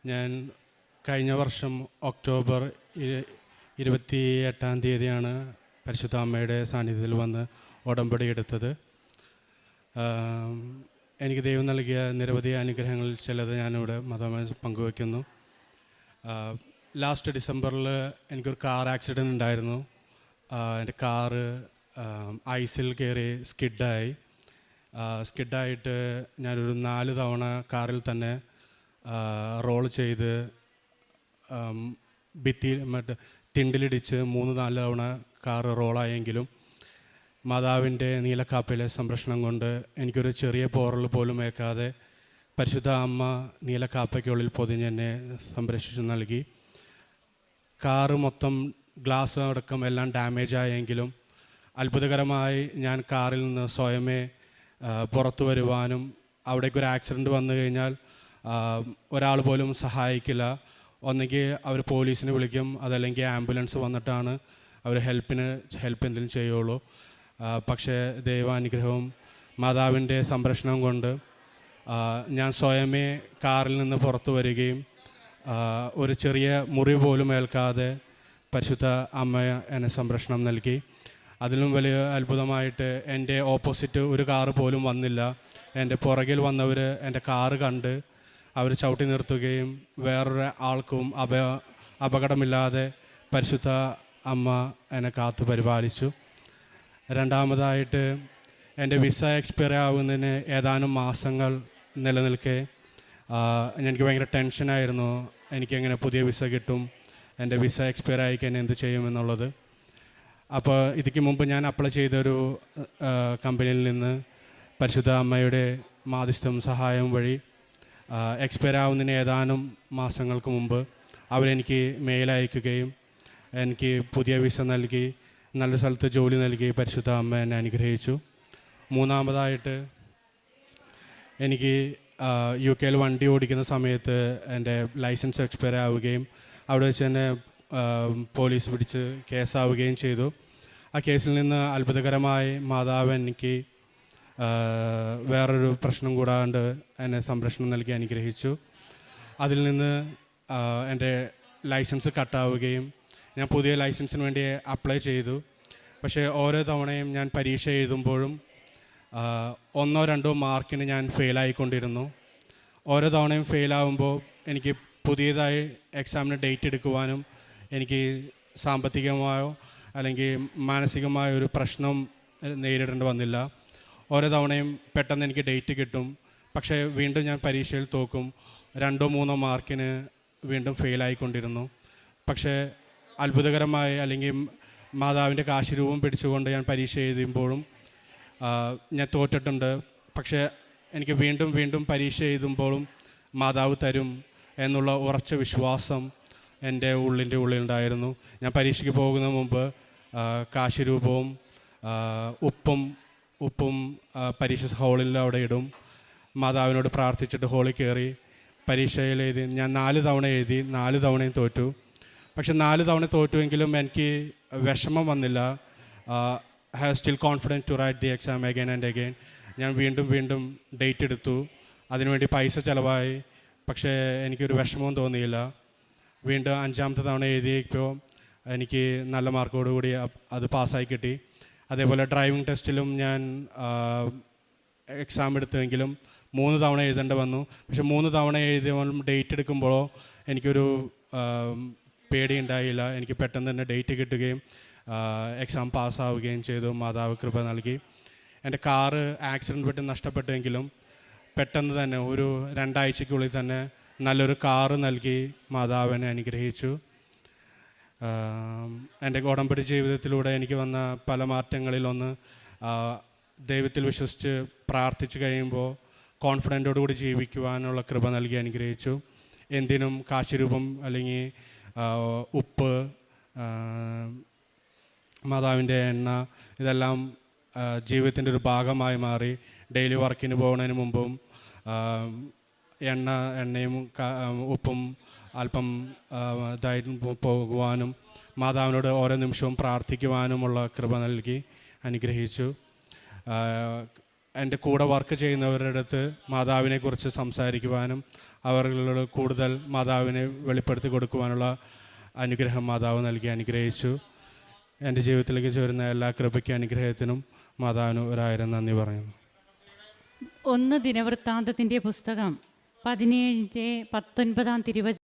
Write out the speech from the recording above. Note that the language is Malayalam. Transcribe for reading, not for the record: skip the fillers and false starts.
ഞാൻ കഴിഞ്ഞ വർഷം ഒക്ടോബർ 28 പരിശുദ്ധ അമ്മയുടെ സാന്നിധ്യത്തിൽ വന്ന് ഉടമ്പടി എടുത്തത്. എനിക്ക് ദൈവം നൽകിയ നിരവധി അനുഗ്രഹങ്ങളിൽ ചിലത് ഞാനിവിടെ മതമായി പങ്കുവയ്ക്കുന്നു. ലാസ്റ്റ് ഡിസംബറിൽ എനിക്കൊരു കാർ ആക്സിഡൻറ്റ് ഉണ്ടായിരുന്നു. എൻ്റെ കാറ് ഐസിൽ കയറി സ്കിഡായിട്ട് ഞാനൊരു 4 തവണ കാറിൽ തന്നെ റോൾ ചെയ്ത് തിണ്ടിലിടിച്ച് 3-4 തവണ കാറ് റോളായെങ്കിലും മാതാവിൻ്റെ നീലക്കാപ്പയിലെ സംരക്ഷണം കൊണ്ട് എനിക്കൊരു ചെറിയ പോറൽ പോലും ഏൽക്കാതെ പരിശുദ്ധ അമ്മ നീലക്കാപ്പയ്ക്കുള്ളിൽ പൊതിഞ്ഞ് എന്നെ സംരക്ഷിച്ചു നൽകി. കാറ് മൊത്തം ഗ്ലാസ് അടക്കം എല്ലാം ഡാമേജ് ആയെങ്കിലും അത്ഭുതകരമായി ഞാൻ കാറിൽ നിന്ന് സ്വയമേ പുറത്തു വരുവാനും അവിടേക്കൊരു ആക്സിഡൻറ്റ് വന്നു കഴിഞ്ഞാൽ ഒരാൾ പോലും സഹായിക്കില്ല. ഒന്നെങ്കിൽ അവർ പോലീസിനെ വിളിക്കും, അതല്ലെങ്കിൽ ആംബുലൻസ് വന്നിട്ടാണ് അവർ ഹെൽപ്പ് എന്തെങ്കിലും ചെയ്യുള്ളൂ. പക്ഷേ ദൈവാനുഗ്രഹവും മാതാവിൻ്റെ സംരക്ഷണം കൊണ്ട് ഞാൻ സ്വയമേ കാറിൽ നിന്ന് പുറത്തു വരികയും ഒരു ചെറിയ മുറി പോലും ഏൽക്കാതെ പരിശുദ്ധ അമ്മ എന്നെ സംരക്ഷണം നൽകി. അതിലും വലിയ അത്ഭുതമായിട്ട് എൻ്റെ ഓപ്പോസിറ്റ് ഒരു കാറ് പോലും വന്നില്ല. എൻ്റെ പുറകിൽ വന്നവർ എൻ്റെ കാറ് കണ്ട് അവർ ചവിട്ടി നിർത്തുകയും വേറൊരു ആൾക്കും അപകടമില്ലാതെ പരിശുദ്ധ അമ്മ എന്നെ കാത്തു പരിപാലിച്ചു. രണ്ടാമതായിട്ട് എൻ്റെ വിസ എക്സ്പയർ ആവുന്നതിന് ഏതാനും മാസങ്ങൾ നിലനിൽക്കെ എനിക്ക് ഭയങ്കര ടെൻഷനായിരുന്നു. എനിക്കെങ്ങനെ പുതിയ വിസ കിട്ടും, എൻ്റെ വിസ എക്സ്പയർ ആയിക്കഴിഞ്ഞാൽ എന്ത് ചെയ്യുമെന്നുള്ളത്. അപ്പോൾ ഇതിക്ക് മുമ്പ് ഞാൻ അപ്ലൈ ചെയ്തൊരു കമ്പനിയിൽ നിന്ന് പരിശുദ്ധ അമ്മയുടെ മാധ്യസ്ഥം സഹായം വഴി എക്സ്പയർ ആവുന്നതിന് ഏതാനും മാസങ്ങൾക്ക് മുമ്പ് അവരെനിക്ക് മെയിൽ അയക്കുകയും എനിക്ക് പുതിയ വിസ നൽകി നല്ല സ്ഥലത്ത് ജോലി നൽകി പരിശുദ്ധ അമ്മ എന്നെ അനുഗ്രഹിച്ചു. മൂന്നാമതായിട്ട് എനിക്ക് UK വണ്ടി ഓടിക്കുന്ന സമയത്ത് എൻ്റെ ലൈസൻസ് എക്സ്പയർ ആവുകയും അവിടെ വെച്ച് തന്നെ പോലീസ് പിടിച്ച് കേസാവുകയും ചെയ്തു. ആ കേസിൽ നിന്ന് അത്ഭുതകരമായി മാതാവ് എനിക്ക് വേറൊരു പ്രശ്നം കൂടാണ്ട് എന്നെ സംരക്ഷണം നൽകി അനുഗ്രഹിച്ചു. അതിൽ നിന്ന് എൻ്റെ ലൈസൻസ് കട്ടാവുകയും ഞാൻ പുതിയ ലൈസൻസിന് വേണ്ടി അപ്ലൈ ചെയ്തു. പക്ഷേ ഓരോ തവണയും ഞാൻ പരീക്ഷ എഴുതുമ്പോഴും 1-2 മാർക്കിന് ഞാൻ ഫെയിലായിക്കൊണ്ടിരുന്നു. ഓരോ തവണയും ഫെയിലാവുമ്പോൾ എനിക്ക് പുതിയതായി എക്സാമിന് ഡേറ്റ് എടുക്കുവാനും എനിക്ക് സാമ്പത്തികമായോ അല്ലെങ്കിൽ മാനസികമായ ഒരു പ്രശ്നം നേരിടേണ്ടി വന്നില്ല. ഓരോ തവണയും പെട്ടെന്ന് എനിക്ക് ഡേറ്റ് കിട്ടും, പക്ഷേ വീണ്ടും ഞാൻ പരീക്ഷയിൽ തോക്കും. 2-3 മാർക്കിന് വീണ്ടും ഫെയിലായിക്കൊണ്ടിരുന്നു. പക്ഷേ അത്ഭുതകരമായി അല്ലെങ്കിൽ മാതാവിൻ്റെ കാശിരൂപം പിടിച്ചുകൊണ്ട് ഞാൻ പരീക്ഷ എഴുതുമ്പോഴും ഞാൻ തോറ്റിട്ടുണ്ട്. പക്ഷേ എനിക്ക് വീണ്ടും പരീക്ഷ എഴുതുമ്പോഴും മാതാവ് തരും എന്നുള്ള ഉറച്ച വിശ്വാസം എൻ്റെ ഉള്ളിലുണ്ടായിരുന്നു. ഞാൻ പരീക്ഷയ്ക്ക് പോകുന്ന മുമ്പ് കാശിരൂപവും ഉപ്പും പരീക്ഷ ഹാളിൽ അവിടെ ഇടും. മാതാവിനോട് പ്രാർത്ഥിച്ചിട്ട് ഹാളിൽ കയറി പരീക്ഷയിൽ എഴുതി. ഞാൻ 4 തവണ എഴുതി, 4 തവണയും തോറ്റു. പക്ഷെ 4 തവണ തോറ്റുവെങ്കിലും എനിക്ക് വിഷമം വന്നില്ല. Have still confident to write the exam again and again. ഞാൻ വീണ്ടും ഡേറ്റ് എടുത്തു, അതിനുവേണ്ടി പൈസ ചിലവായി, പക്ഷേ എനിക്കൊരു വിഷമവും തോന്നിയില്ല. വീണ്ടും 5ാമത്തെ തവണ എഴുതിയപ്പോൾ എനിക്ക് നല്ല മാർക്കോടുകൂടി അത് പാസ്സായി കിട്ടി. അതേപോലെ ഡ്രൈവിംഗ് ടെസ്റ്റിലും ഞാൻ എക്സാം എടുത്തുവെങ്കിലും 3 തവണ എഴുതേണ്ടി വന്നു. പക്ഷെ 3 തവണ എഴുതിയാലും ഡേറ്റ് എടുക്കുമ്പോഴോ എനിക്കൊരു പേടി ഉണ്ടായില്ല. എനിക്ക് പെട്ടെന്ന് തന്നെ ഡേറ്റ് കിട്ടുകയും എക്സാം പാസ്സാവുകയും ചെയ്തു. മാതാവ് കൃപ നൽകി. എൻ്റെ കാറ് ആക്സിഡൻറ്റ് പെട്ട് നഷ്ടപ്പെട്ടെങ്കിലും പെട്ടെന്ന് തന്നെ ഒരു 2 ആഴ്ചയ്ക്കുള്ളിൽ തന്നെ നല്ലൊരു കാറ് നൽകി മാതാവിനെ അനുഗ്രഹിച്ചു. എൻ്റെ ഉടമ്പടി ജീവിതത്തിലൂടെ എനിക്ക് വന്ന പല മാറ്റങ്ങളിലൊന്ന് ദൈവത്തിൽ വിശ്വസിച്ച് പ്രാർത്ഥിച്ചു കഴിയുമ്പോൾ കോൺഫിഡൻറ്റോടുകൂടി ജീവിക്കുവാനുള്ള കൃപ നൽകി അനുഗ്രഹിച്ചു. എന്തിനും കാശിരൂപം അല്ലെങ്കിൽ ഉപ്പ്, മാതാവിൻ്റെ എണ്ണ, ഇതെല്ലാം ജീവിതത്തിൻ്റെ ഒരു ഭാഗമായി മാറി. ഡെയിലി വർക്കിന് പോകുന്നതിന് മുമ്പും എണ്ണയും ഉപ്പും അല്പം ഇതായിട്ട് പോകുവാനും മാതാവിനോട് ഓരോ നിമിഷവും പ്രാർത്ഥിക്കുവാനുമുള്ള കൃപ നൽകി അനുഗ്രഹിച്ചു. എൻ്റെ കൂടെ വർക്ക് ചെയ്യുന്നവരുടെ അടുത്ത് മാതാവിനെക്കുറിച്ച് സംസാരിക്കുവാനും അവരോട് കൂടുതൽ മാതാവിനെ വെളിപ്പെടുത്തി കൊടുക്കുവാനുള്ള അനുഗ്രഹം മാതാവ് നൽകി അനുഗ്രഹിച്ചു. എൻ്റെ ജീവിതത്തിലേക്ക് ചേരുന്ന എല്ലാ കൃപയ്ക്കും അനുഗ്രഹത്തിനും മാതാവിന് 1000 നന്ദി പറയുന്നു. 1 ദിനവൃത്താന്തത്തിൻ്റെ പുസ്തകം 17:19